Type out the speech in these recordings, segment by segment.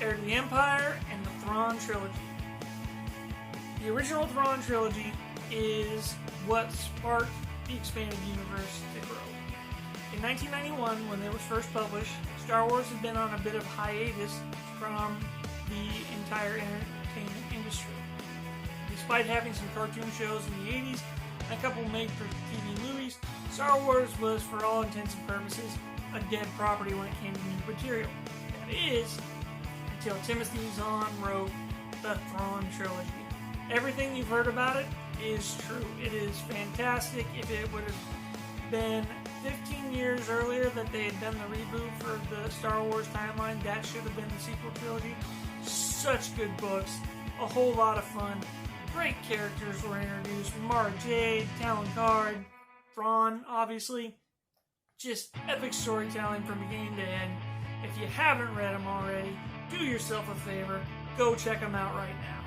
Heir to the Empire, and the Thrawn Trilogy. The original Thrawn Trilogy is what sparked the expanded universe to grow. In 1991, when they were first published, Star Wars had been on a bit of hiatus from the entire entertainment industry. Despite having some cartoon shows in the 80s and a couple made-for-TV movies, Star Wars was, for all intents and purposes, a dead property when it came to new material. That is, until Timothy Zahn wrote the Thrawn Trilogy. Everything you've heard about it is true. It is fantastic. If it would have been 15 years earlier that they had done the reboot for the Star Wars timeline, that should have been the sequel trilogy. Such good books. A whole lot of fun. Great characters were introduced. Mara Jade, Talon Karrde, Thrawn, obviously. Just epic storytelling from beginning to end. If you haven't read them already, do yourself a favor. Go check them out right now.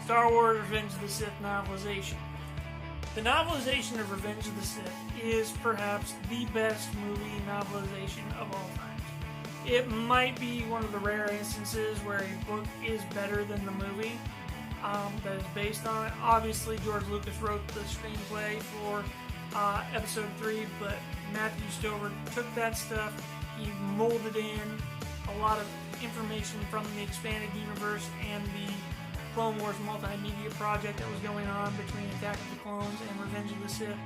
Star Wars Revenge of the Sith novelization. The novelization of Revenge of the Sith is perhaps the best movie novelization of all time. It might be one of the rare instances where a book is better than the movie that is based on it. Obviously, George Lucas wrote the screenplay for Episode 3, but Matthew Stover took that stuff, he molded in a lot of information from the expanded universe and the Clone Wars multimedia project that was going on between Attack of the Clones and Revenge of the Sith,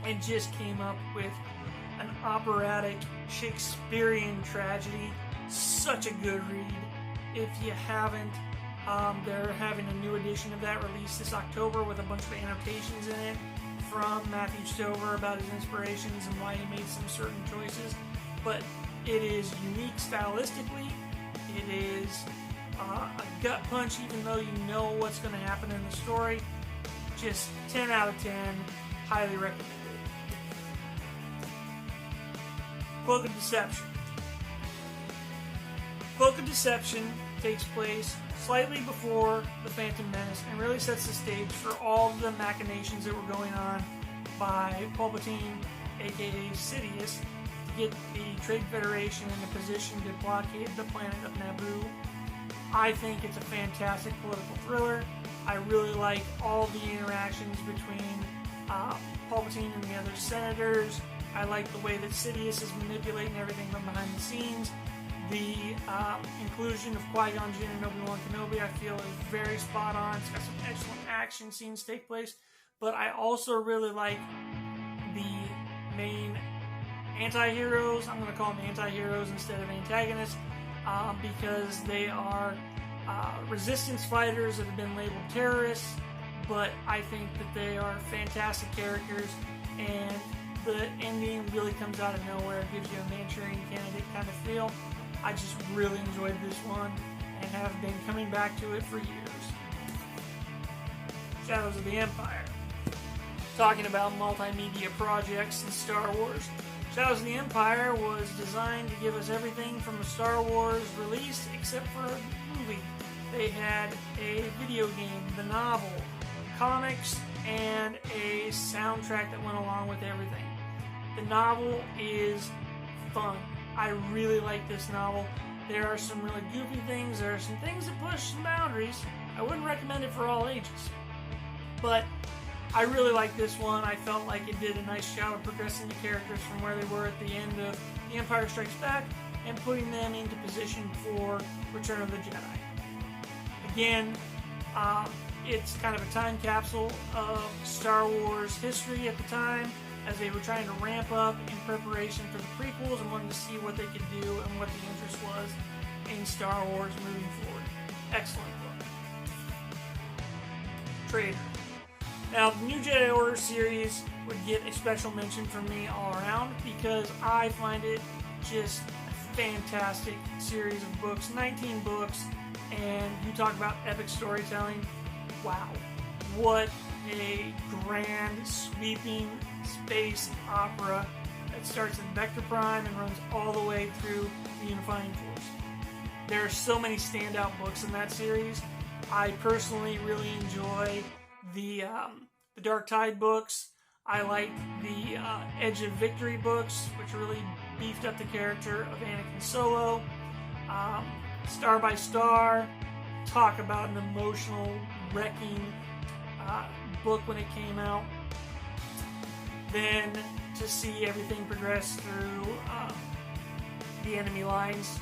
and just came up with an operatic Shakespearean tragedy. Such a good read. If you haven't, they're having a new edition of that released this October with a bunch of annotations in it from Matthew Stover about his inspirations and why he made some certain choices. But it is unique stylistically. It is a gut punch, even though you know what's going to happen in the story. Just 10 out of 10. Highly recommended. Cloak of Deception. Cloak of Deception takes place slightly before The Phantom Menace and really sets the stage for all the machinations that were going on by Palpatine, aka Sidious, to get the Trade Federation in a position to blockade the planet of Naboo. I think it's a fantastic political thriller. I really like all the interactions between Palpatine and the other senators. I like the way that Sidious is manipulating everything from behind the scenes. The inclusion of Qui-Gon Jinn and Obi-Wan Kenobi, I feel, is very spot on. It's got some excellent action scenes take place. But I also really like the main anti-heroes. I'm going to call them anti-heroes instead of antagonists, because they are resistance fighters that have been labeled terrorists. But I think that they are fantastic characters, and the ending really comes out of nowhere. It gives you a Manchurian Candidate kind of feel. I just really enjoyed this one and have been coming back to it for years. Shadows of the Empire. Talking about multimedia projects in Star Wars. Shadows of the Empire was designed to give us everything from a Star Wars release except for a movie. They had a video game, the novel, comics, and a soundtrack that went along with everything. The novel is fun. I really like this novel. There are some really goofy things. There are some things that push some boundaries. I wouldn't recommend it for all ages. But I really like this one. I felt like it did a nice job of progressing the characters from where they were at the end of The Empire Strikes Back and putting them into position for Return of the Jedi. Again, it's kind of a time capsule of Star Wars history at the time, as they were trying to ramp up in preparation for the prequels and wanted to see what they could do and what the interest was in Star Wars moving forward. Excellent book. Traitor. Now, the New Jedi Order series would get a special mention from me all around because I find it just a fantastic series of books. 19 books, and you talk about epic storytelling. Wow. What a grand, sweeping space opera that starts in Vector Prime and runs all the way through the Unifying Force. There are so many standout books in that series. I personally really enjoy the Dark Tide books. I liked the Edge of Victory books, which really beefed up the character of Anakin Solo. Star by Star, talk about an emotional, wrecking book when it came out. Then to see everything progress through the Enemy Lines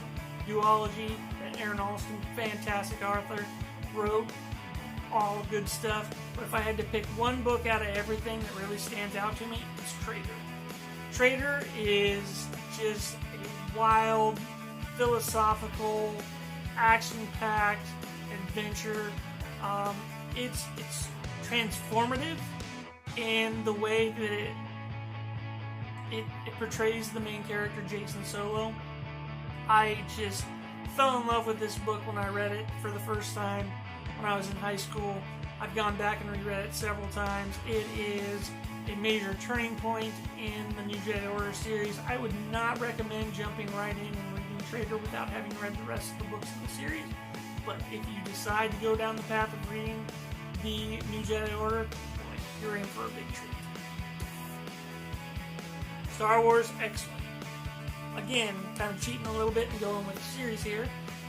duology that Aaron Alston, fantastic author, wrote. All good stuff. But if I had to pick one book out of everything that really stands out to me, it's Traitor. Traitor is just a wild, philosophical, action-packed adventure. It's transformative in the way that it portrays the main character, Jason Solo. I just fell in love with this book when I read it for the first time when I was in high school. I've gone back and reread it several times. It is a major turning point in the New Jedi Order series. I would not recommend jumping right in and reading Traitor without having read the rest of the books in the series. But if you decide to go down the path of reading the New Jedi Order, boy, you're in for a big treat. Star Wars XWing. Again, kind of cheating a little bit and going with the series here.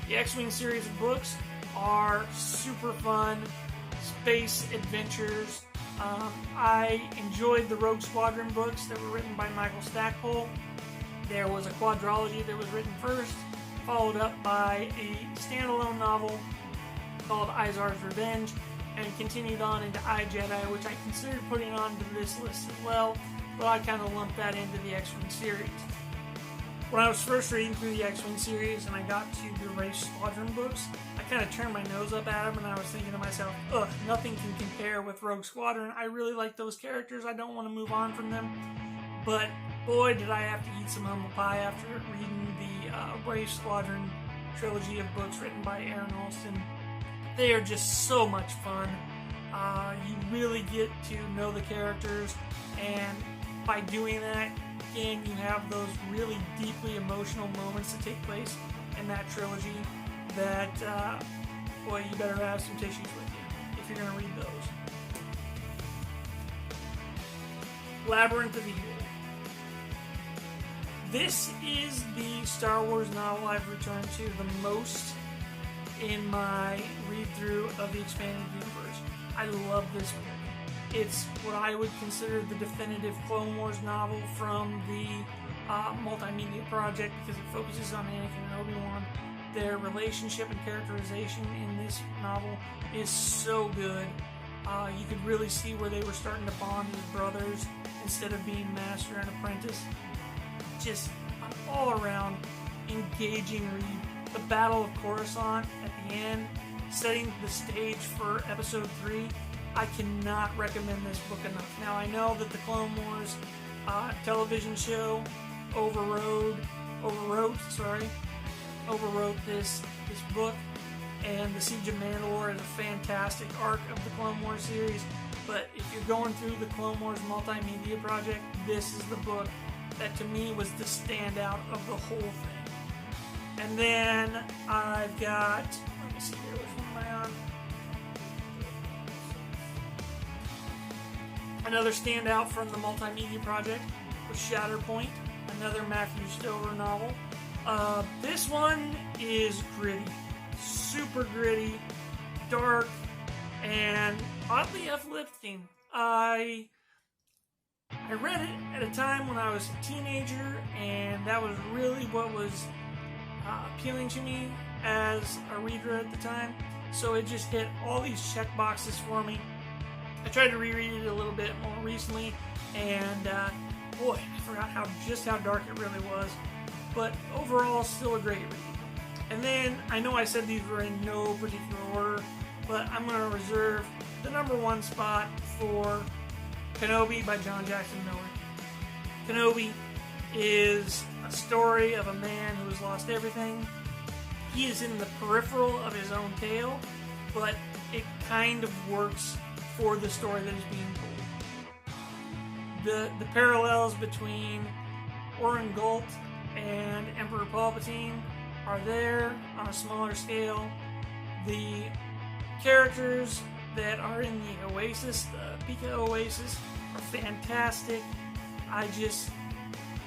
The XWing series of books are super fun space adventures. I enjoyed the Rogue Squadron books that were written by Michael Stackpole. There was a quadrology that was written first, followed up by a standalone novel called Izar's Revenge, and continued on into iJedi, which I considered putting onto this list as well, but I kind of lumped that into the X-Wing series. When I was first reading through the X-Wing series and I got to the Race Squadron books, I kind of turned my nose up at them and I was thinking to myself, ugh, nothing can compare with Rogue Squadron. I really like those characters. I don't want to move on from them. But boy, did I have to eat some humble pie after reading the Race Squadron trilogy of books written by Aaron Alston. They are just so much fun. You really get to know the characters, and by doing that, again, you have those really deeply emotional moments that take place in that trilogy that, boy, you better have some tissues with you if you're going to read those. Labyrinth of Evil. This is the Star Wars novel I've returned to the most in my read-through of the expanded universe. I love this book. It's what I would consider the definitive Clone Wars novel from the multimedia project, because it focuses on Anakin and Obi-Wan. Their relationship and characterization in this novel is so good. You could really see where they were starting to bond as brothers instead of being master and apprentice. Just an all-around engaging read. The Battle of Coruscant at the end, setting the stage for Episode 3. I cannot recommend this book enough. Now, I know that the Clone Wars television show overwrote this book, and the Siege of Mandalore is a fantastic arc of the Clone Wars series. But if you're going through the Clone Wars multimedia project, this is the book that to me was the standout of the whole thing. And then I've got, let me see here, which one am I on? Another standout from the multimedia project was Shatterpoint, another Matthew Stover novel. This one is gritty, super gritty, dark, and oddly uplifting. I read it at a time when I was a teenager, and that was really what was appealing to me as a reader at the time. So it just hit all these check boxes for me. I tried to reread it a little bit more recently, and boy, I forgot just how dark it really was. But overall, still a great read. And then, I know I said these were in no particular order, but I'm going to reserve the number one spot for Kenobi by John Jackson Miller. Kenobi is a story of a man who has lost everything. He is in the peripheral of his own tale, but it kind of works for the story that is being told. The parallels between Oren Galt and Emperor Palpatine are there on a smaller scale. The characters that are in the Oasis, the Pika Oasis, are fantastic. I just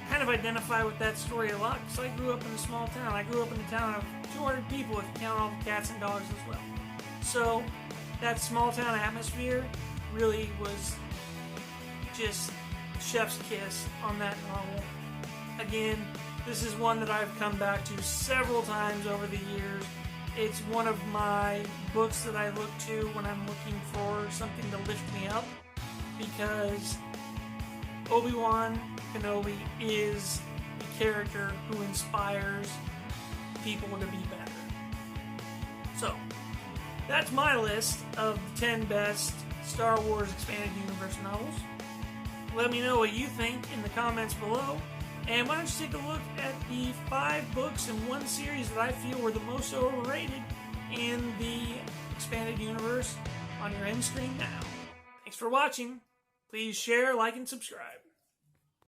kind of identify with that story a lot because I grew up in a small town. I grew up in a town of 200 people if you count all the cats and dogs as well. So that small town atmosphere really was just chef's kiss on that novel. Again, this is one that I've come back to several times over the years. It's one of my books that I look to when I'm looking for something to lift me up, because Obi-Wan Kenobi is the character who inspires people to be better. So, that's my list of the 10 best Star Wars Expanded Universe novels. Let me know what you think in the comments below. And why don't you take a look at the 5 books in one series that I feel were the most overrated in the Expanded Universe on your end screen now. Thanks for watching. Please share, like, and subscribe.